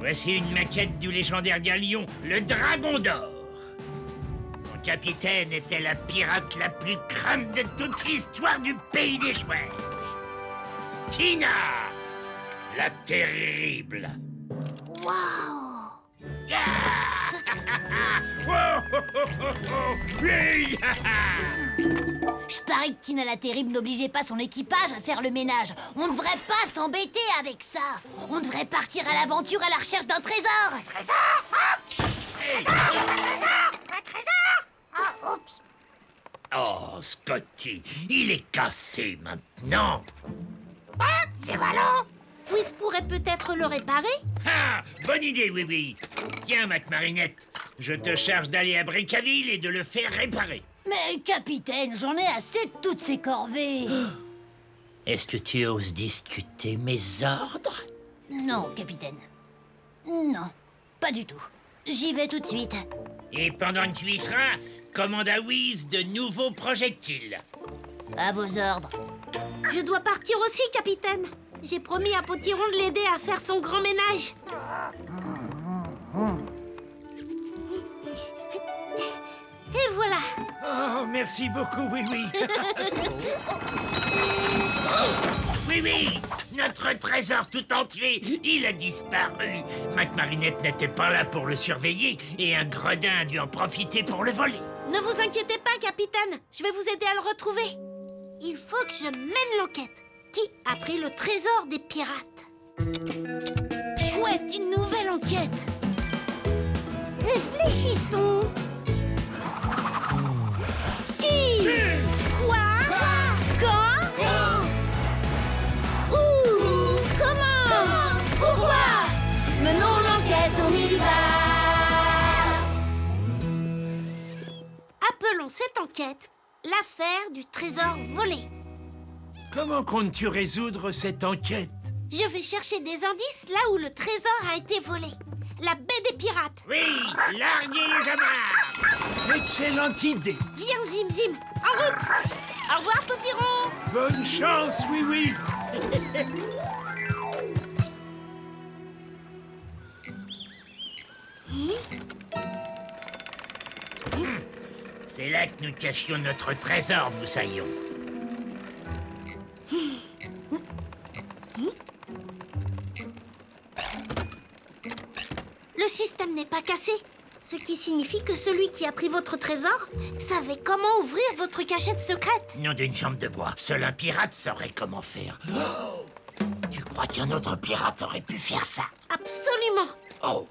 Voici une maquette du légendaire galion, le Dragon d'Or. Son capitaine était la pirate la plus crâne de toute l'histoire du pays des chouettes. Tina, la terrible. Waouh! Ah oh, oh, oh, oh, oh. Oui. Je parie que Tina la Terrible n'obligeait pas son équipage à faire le ménage. On ne devrait pas s'embêter avec ça. On devrait partir à l'aventure à la recherche d'un trésor. Trésor, hey. Un trésor! Ah, oups. Oh, Scotty, il est cassé maintenant. Ah, c'est ballon. Whis pourrait peut-être le réparer? Ah, bonne idée, oui. Tiens, McMarinette, je te charge d'aller à Brickaville et de le faire réparer. Mais capitaine, j'en ai assez de toutes ces corvées. Est-ce que tu oses discuter mes ordres? Non, capitaine. Non, pas du tout. J'y vais tout de suite. Et pendant que tu y seras, commande à Whiz de nouveaux projectiles. À vos ordres. Je dois partir aussi, capitaine. J'ai promis à Potiron de l'aider à faire son grand ménage. Et voilà. Oh, merci beaucoup, oui. Oui, notre trésor tout entier, il a disparu. McMarinette n'était pas là pour le surveiller et un gredin a dû en profiter pour le voler. Ne vous inquiétez pas, capitaine. Je vais vous aider à le retrouver. Il faut que je mène l'enquête. Qui a pris le trésor des pirates? Chouette, une nouvelle enquête. Réfléchissons. Qui? Quoi? Quand? Où? Comment? Pourquoi? Menons l'enquête, on y va. Appelons cette enquête l'affaire du trésor volé. Comment comptes-tu résoudre cette enquête? Je vais chercher des indices là où le trésor a été volé. La baie des pirates. Oui, larguez les amarres. Excellente idée. Viens, Zim Zim. En route. Au revoir, Potiron. Bonne chance, oui. C'est là que nous cachions notre trésor, Moussaillon. Le système n'est pas cassé. Ce qui signifie que celui qui a pris votre trésor savait comment ouvrir votre cachette secrète. Nom d'une chambre de bois. Seul un pirate saurait comment faire. Oh, tu crois qu'un autre pirate aurait pu faire ça? Absolument. Oh.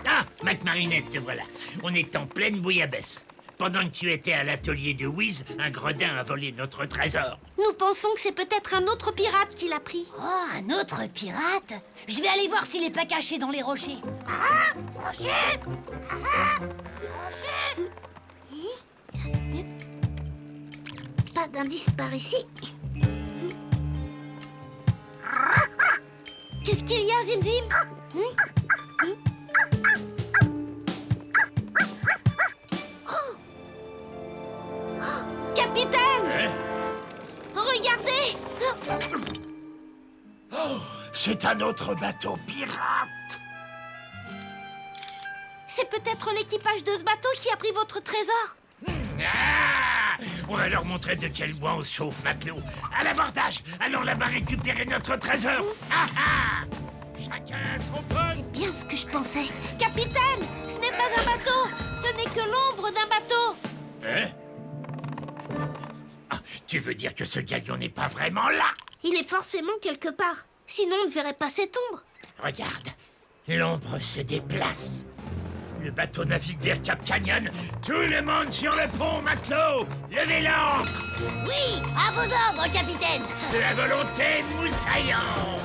Ah, McMarinette, te voilà. On est en pleine bouillabaisse. Pendant que tu étais à l'atelier de Whiz, un gredin a volé notre trésor. Nous pensons que c'est peut-être un autre pirate qui l'a pris. Oh, un autre pirate? Je vais aller voir s'il est pas caché dans les rochers. Rocher. Pas d'indice par ici. Qu'est-ce qu'il y a, Zim Zim? Capitaine! Hein? Regardez! Oh, c'est un autre bateau pirate. C'est peut-être l'équipage de ce bateau qui a pris votre trésor. Ah, on va leur montrer de quel bois on se chauffe, matelot. À l'abordage, allons là-bas récupérer notre trésor. Chacun à son poste. C'est bien ce que je pensais. Capitaine, ce n'est pas un bateau. Ce n'est que l'ombre d'un bateau. Hein? Ah, tu veux dire que ce galion n'est pas vraiment là? Il est forcément quelque part. Sinon, on ne verrait pas cette ombre. Regarde, l'ombre se déplace. Le bateau navigue vers Cap Canyon. Tout le monde sur le pont, matelot. Levez l'ancre. Oui, à vos ordres, capitaine. De la volonté, Moussaillon.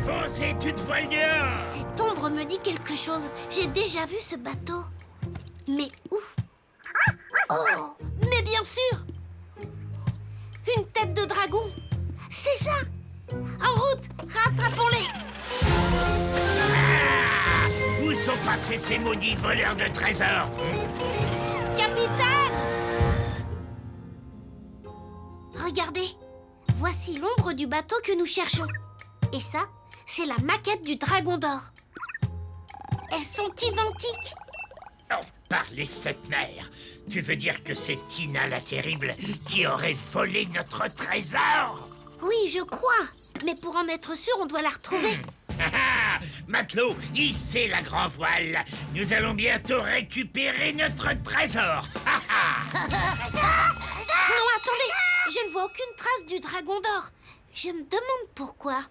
Foncez toute voile dehors. Cette ombre me dit quelque chose. J'ai déjà vu ce bateau. Mais où? Oh, mais bien sûr! Une tête de dragon. C'est ça! En route, rattrapons-les! Ah, où sont passés ces maudits voleurs de trésors? Capitaine! Regardez, voici l'ombre du bateau que nous cherchons. Et ça, c'est la maquette du dragon d'or. Elles sont identiques. Oh, par les sept mers! Tu veux dire que c'est Tina la Terrible qui aurait volé notre trésor? Oui, je crois. Mais pour en être sûr, on doit la retrouver. Ah, matelot, hissez la grand voile. Nous allons bientôt récupérer notre trésor. Non, attendez. Je ne vois aucune trace du dragon d'or. Je me demande pourquoi.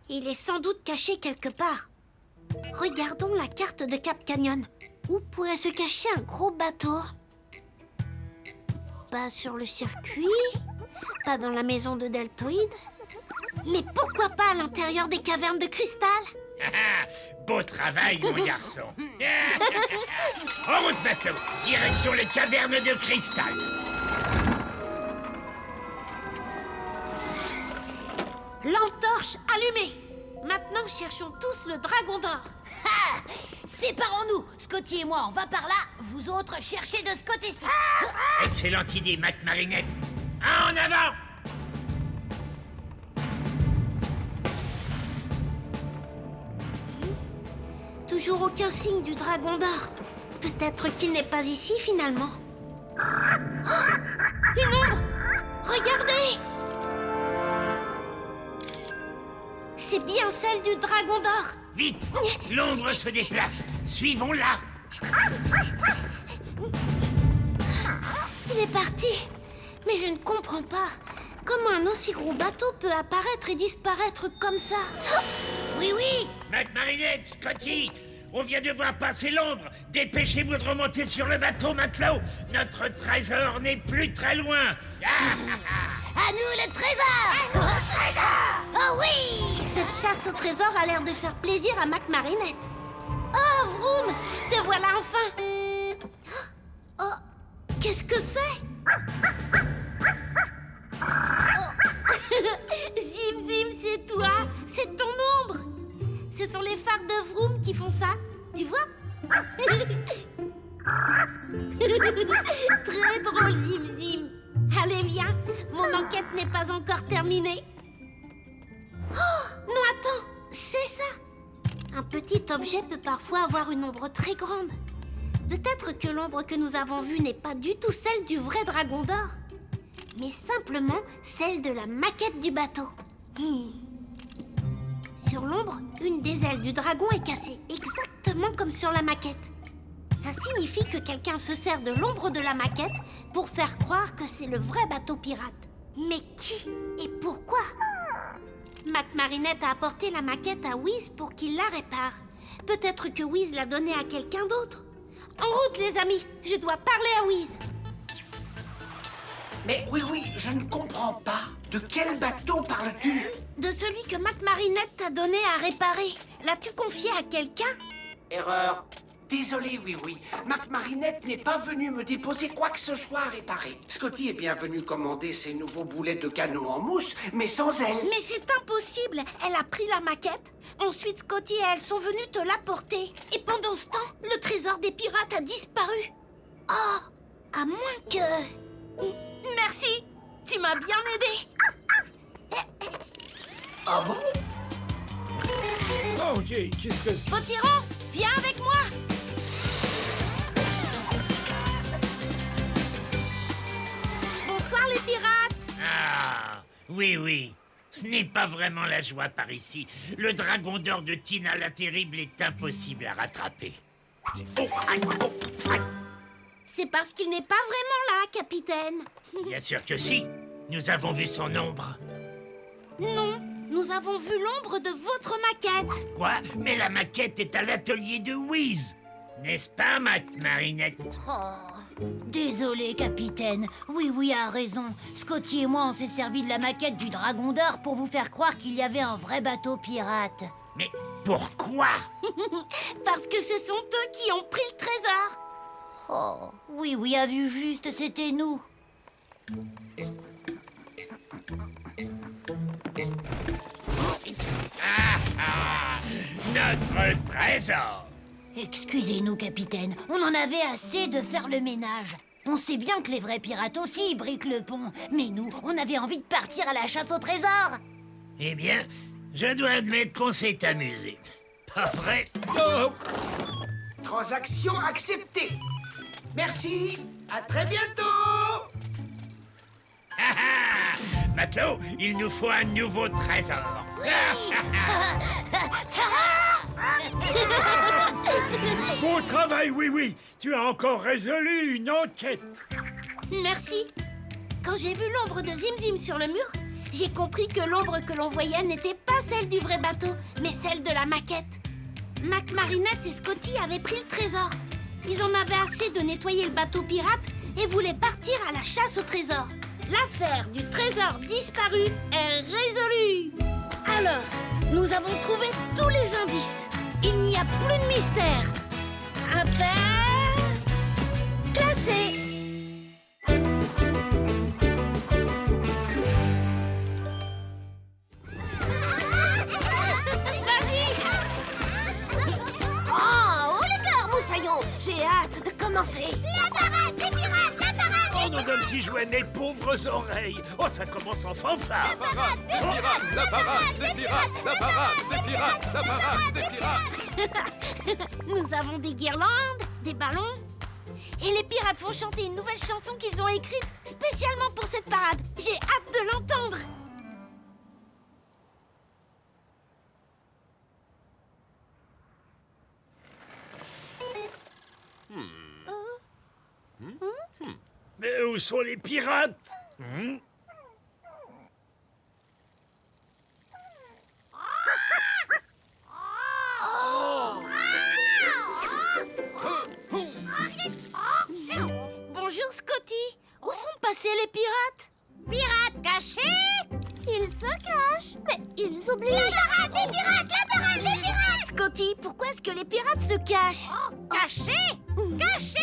Il est sans doute caché quelque part. Regardons la carte de Cap Canyon. Où pourrait se cacher un gros bateau? Pas sur le circuit, pas dans la maison de Deltoïde. Mais pourquoi pas à l'intérieur des cavernes de cristal? Beau travail, mon garçon. En route, matelot. Direction les cavernes de cristal. Lampe torche allumée. Maintenant, cherchons tous le dragon d'or. Ah! Séparons-nous. Scotty et moi, on va par là. Vous autres, cherchez de ce côté-ci. Excellente idée, Mac Marinette. En avant! Toujours aucun signe du dragon d'or. Peut-être qu'il n'est pas ici finalement. Oh, une ombre! Regardez! C'est bien celle du dragon d'or. Vite! L'ombre se déplace. Suivons-la. Il est parti. Mais je ne comprends pas. Comment un aussi gros bateau peut apparaître et disparaître comme ça? Oui, oui. Mac Marinette, Scotty, on vient de voir passer l'ombre. Dépêchez-vous de remonter sur le bateau, matelot. Notre trésor n'est plus très loin. À nous le trésor. Oh oui. Cette chasse au trésor a l'air de faire plaisir à Mac Marinette. Oh, Vroom, te voilà enfin. Oh, qu'est-ce que c'est? Zim Zim, c'est toi. C'est ton ombre. Ce sont les phares de Vroom qui font ça. Tu vois? Très drôle, Zim Zim. Allez, viens. Mon enquête n'est pas encore terminée. Oh, non, attends. C'est ça. Un petit objet peut parfois avoir une ombre très grande. Peut-être que l'ombre que nous avons vue n'est pas du tout celle du vrai dragon d'or, mais simplement celle de la maquette du bateau. Sur l'ombre, une des ailes du dragon est cassée, exactement comme sur la maquette. Ça signifie que quelqu'un se sert de l'ombre de la maquette pour faire croire que c'est le vrai bateau pirate. Mais qui et pourquoi? Mac Marinette a apporté la maquette à Whiz pour qu'il la répare. Peut-être que Whiz l'a donnée à quelqu'un d'autre. En route, les amis, je dois parler à Whiz. Mais oui, je ne comprends pas. De quel bateau parles-tu? De celui que Mac Marinette t'a donné à réparer. L'as-tu confié à quelqu'un? Erreur. Désolé, oui. Mac Marinette n'est pas venu me déposer quoi que ce soit à réparer. Scotty est bien venu commander ses nouveaux boulets de canon en mousse, mais sans elle. Mais c'est impossible. Elle a pris la maquette. Ensuite, Scotty et elle sont venus te l'apporter. Et pendant ce temps, le trésor des pirates a disparu. Oh, à moins que... Merci. Tu m'as bien aidé. Ah bon? Oh, qu'est-ce que... Potiron, viens avec moi. Bonsoir les pirates. Ah, oui. Ce n'est pas vraiment la joie par ici. Le dragon d'or de Tina la Terrible est impossible à rattraper. Oh, aïe. C'est parce qu'il n'est pas vraiment là, capitaine. Bien sûr que si. Nous avons vu son ombre. Non, nous avons vu l'ombre de votre maquette. Quoi? Mais la maquette est à l'atelier de Whiz. N'est-ce pas, Mac Marinette? Oh, désolé, capitaine. Oui, a raison. Scotty et moi, on s'est servi de la maquette du dragon d'or pour vous faire croire qu'il y avait un vrai bateau pirate. Mais pourquoi? Parce que ce sont eux qui ont pris le trésor. Oh, oui, à vue juste, c'était nous. Notre trésor! Excusez-nous, capitaine. On en avait assez de faire le ménage. On sait bien que les vrais pirates aussi briquent le pont. Mais nous, on avait envie de partir à la chasse au trésor. Eh bien, Je dois admettre qu'on s'est amusé. Pas vrai? Oh. Transaction acceptée. Merci. À très bientôt. Matelot, il nous faut un nouveau trésor. Bon travail, oui. Tu as encore résolu une enquête. Merci. Quand j'ai vu l'ombre de Zim Zim sur le mur, j'ai compris que l'ombre que l'on voyait n'était pas celle du vrai bateau, mais celle de la maquette. Mac, Marinette et Scotty avaient pris le trésor. Ils en avaient assez de nettoyer le bateau pirate et voulaient partir à la chasse au trésor. L'affaire du trésor disparu est résolue. Alors, nous avons trouvé tous les indices. Il n'y a plus de mystère. Affaire classée. Oh, les cœurs, Moussaillon! J'ai hâte de commencer! La parade des pirates, la parade Oh, nos deux petits jouets, mes pauvres oreilles. Oh, ça commence en fanfare. La parade des pirates, la parade des pirates, la parade des pirates. Nous avons des guirlandes, des ballons. Et les pirates vont chanter une nouvelle chanson qu'ils ont écrite spécialement pour cette parade. J'ai hâte de l'entendre. Mais où sont les pirates? Bonjour Scotty. Où sont passés les pirates? Pirates cachés? Ils se cachent. Mais ils oublient. La parade des pirates, la parade des pirates. Scotty, pourquoi est-ce que les pirates se cachent? Cachés? Cachés?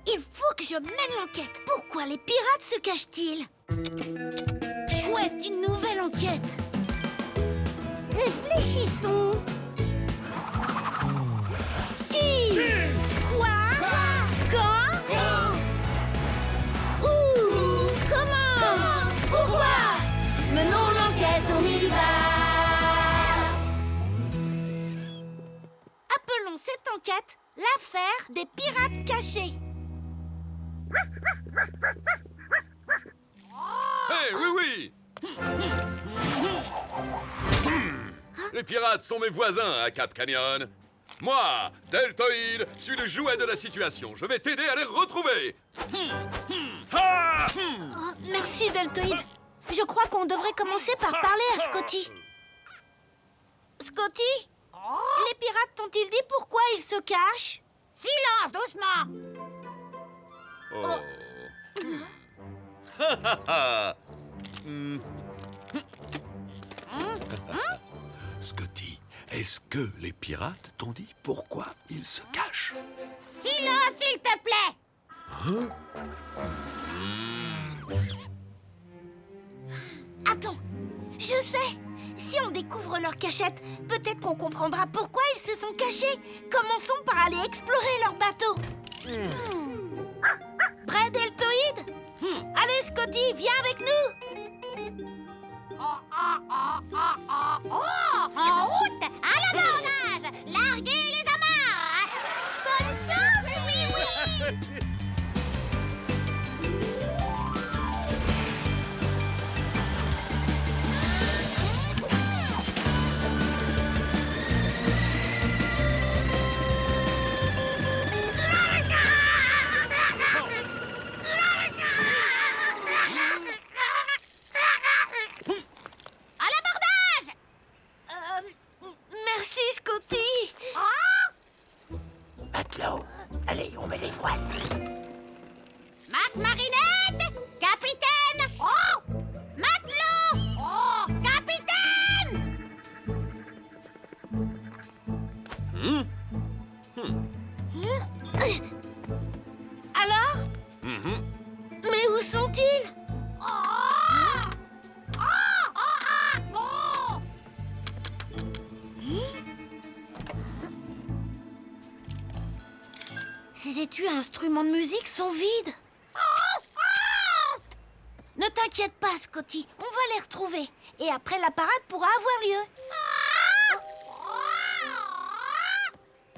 Il faut que je mène l'enquête. Pourquoi les pirates se cachent-ils? Chouette, une nouvelle enquête. Réfléchissons. Qui? Quoi? Quand? Où? Comment? Pourquoi? Menons l'enquête, on y va. Appelons cette enquête l'affaire des pirates cachés. Hé, oui. Les pirates sont mes voisins à Cap Canyon. Moi, Deltoïde, suis le jouet de la situation. Je vais t'aider à les retrouver. Ah! Oh, merci, Deltoïde. Je crois qu'on devrait commencer par parler à Scotty. Scotty? Les pirates t'ont-ils dit pourquoi ils se cachent? Silence, doucement. Scotty, est-ce que les pirates t'ont dit pourquoi ils se cachent? Silence, s'il te plaît. Attends, je sais. Si on découvre leur cachette, peut-être qu'on comprendra pourquoi ils se sont cachés. Commençons par aller explorer leur bateau. Prêt, Deltoïde? Allez, Scotty, viens avec nous. En route, à l'abordage. Larguez les amarres. Bonne chance, oui. À l'abordage. Merci, Scotty. Matelot, allez, on met les voiles. Mac, Marinette, capitaine. Oh, matelot. Oh, capitaine. Alors? Mais où sont-ils? Ces étuis à instruments de musique sont vides. t'inquiète pas, Scotty. On va les retrouver. Et après, la parade pourra avoir lieu.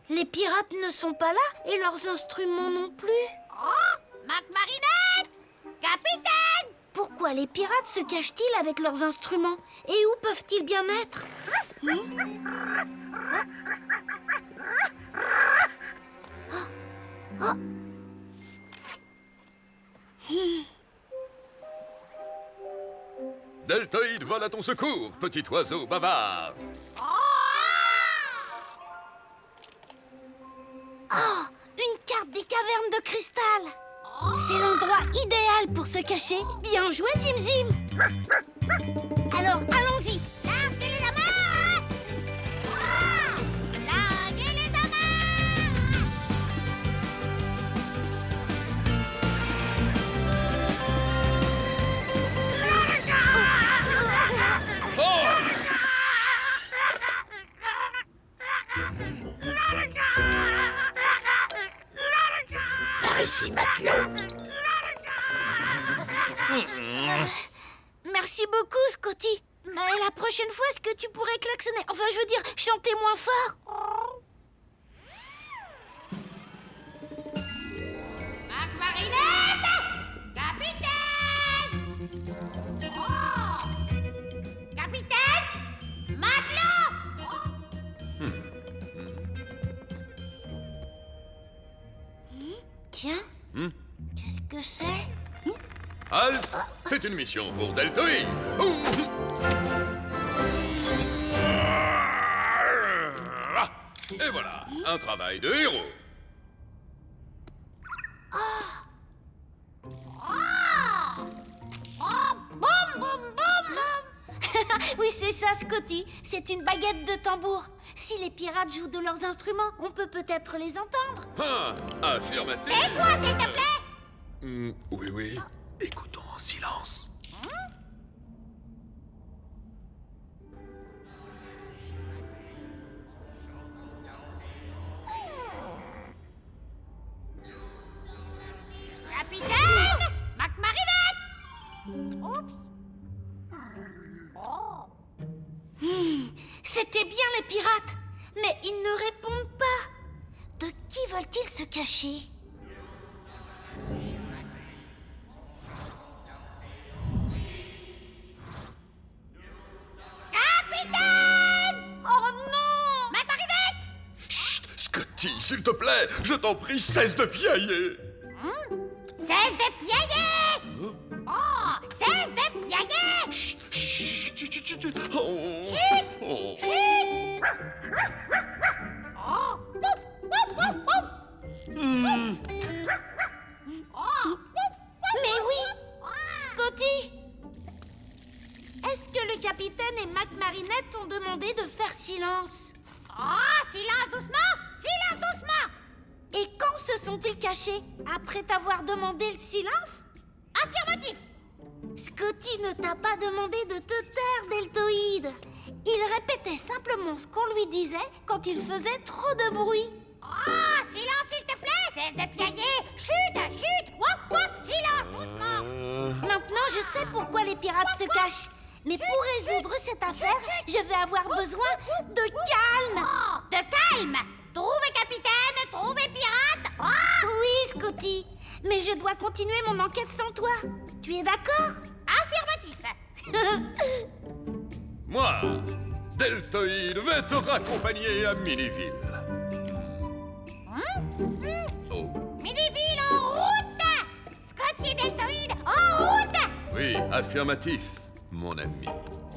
Les pirates ne sont pas là et leurs instruments non plus. McMarinette! Capitaine! Pourquoi les pirates se cachent-ils avec leurs instruments? Et où peuvent-ils bien être? Deltoïde vole à ton secours, petit oiseau bavard. Oh, une carte des cavernes de cristal. C'est l'endroit idéal pour se cacher. Bien joué, Zim Zim. Alors, allons-y. Larguez les amarres! Larguez les amarres! Par ici, matelot. Merci beaucoup, Scotty. Mais la prochaine fois, est-ce que tu pourrais klaxonner? Enfin, je veux dire, chanter moins fort. McMarinette! Capitaine! Capitaine! Matelot! Tiens, qu'est-ce que c'est? Halt! C'est une mission pour Deltoïde. Ouh. Et voilà, un travail de héros. Oui, c'est ça, Scotty. C'est une baguette de tambour. Si les pirates jouent de leurs instruments, on peut peut-être les entendre. Ah, affirmatif. Toi, s'il te plaît! Oui, oui. Écoutons en silence. Capitaine! McMarinette! Oups! C'était bien les pirates. Mais ils ne répondent pas. De qui veulent-ils se cacher? Capitaine! Oh non! McMarinette! Chut, Scotty, s'il te plaît, je t'en prie, cesse de piailler. Cesse de piailler! Oh! Cesse de piailler! Chut, chut, chut, chut, chut. Oh. Oh. Mais oui! Scotty! Est-ce que le capitaine et McMarinette ont demandé de faire silence? Oh! Silence doucement! Silence doucement! Et quand se sont-ils cachés? Après t'avoir demandé le silence? Affirmatif! Scotty ne t'a pas demandé de te taire, Deltoïde. Il répétait simplement ce qu'on lui disait quand il faisait trop de bruit. Oh! Silence, s'il te plaît! Cesse de piailler! Chut! Chut! Wop! Wop! Silence doucement! Maintenant, je sais pourquoi les pirates se cachent. Mais pour résoudre cette affaire, je vais avoir besoin de calme. Oh! De calme! Trouvez capitaine! Trouvez pirate! Oh! Oui, Scotty. Mais je dois continuer mon enquête sans toi. Tu es d'accord? Affirmatif! Moi, Deltoïde, vais te raccompagner à Miniville. Oh, Miniville en route! Scotty et Deltoïde en route! oui, affirmatif, mon ami.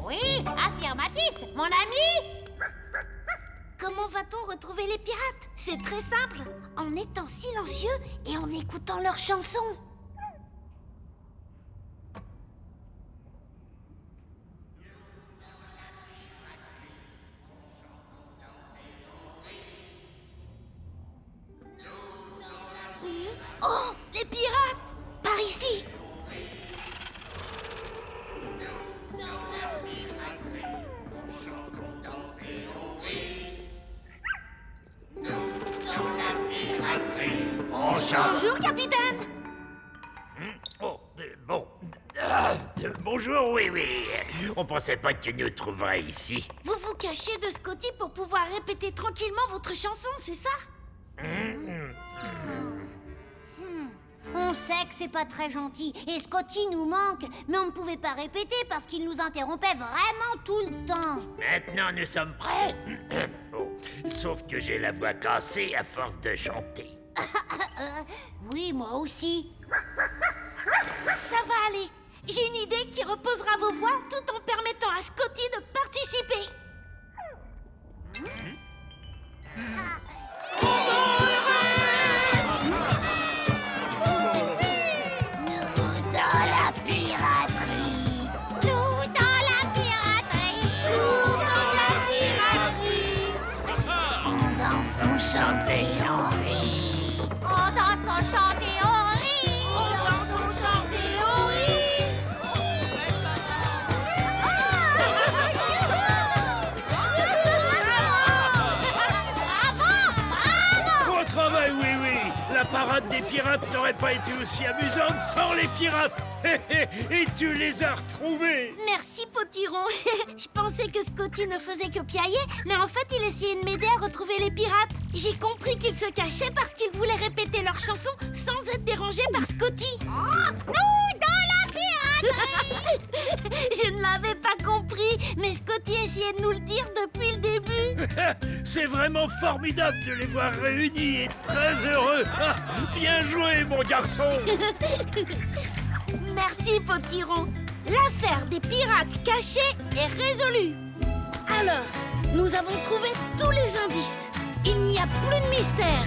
Oui, affirmatif, mon ami! Comment va-t-on retrouver les pirates? C'est très simple, en étant silencieux et en écoutant leurs chansons. Oh, les pirates! Par ici! Bonjour, capitaine! Bonjour, oui. On pensait pas que tu nous trouverais ici. Vous vous cachez de Scotty pour pouvoir répéter tranquillement votre chanson, c'est ça? On sait que c'est pas très gentil et Scotty nous manque, mais on ne pouvait pas répéter parce qu'il nous interrompait vraiment tout le temps. Maintenant, nous sommes prêts. Oh, sauf que j'ai la voix cassée à force de chanter. Oui, moi aussi. Ça va aller. J'ai une idée qui reposera vos voix tout en permettant à Scotty de participer. Nous dans la piraterie. Nous dans la piraterie. Nous dans la piraterie. On danse, on chante et on rit. On danse, on chante et on rit. On danse, on chante et on rit. Bon travail, oui. La parade des pirates n'aurait pas été aussi amusante sans les pirates. Et tu les as retrouvés. Merci, Potiron. Je pensais que Scotty ne faisait que piailler, mais en fait, il essayait de m'aider à retrouver les pirates. J'ai compris qu'ils se cachaient parce qu'ils voulaient répéter leur chanson sans être dérangés par Scotty. Nous dans la piraterie. Je ne l'avais pas compris, mais Scotty essayait de nous le dire depuis le début. C'est vraiment formidable de les voir réunis et très heureux. Ah, bien joué, mon garçon. Merci, Potiron. L'affaire des pirates cachés est résolue. Alors, nous avons trouvé tous les indices. Il n'y a plus de mystère.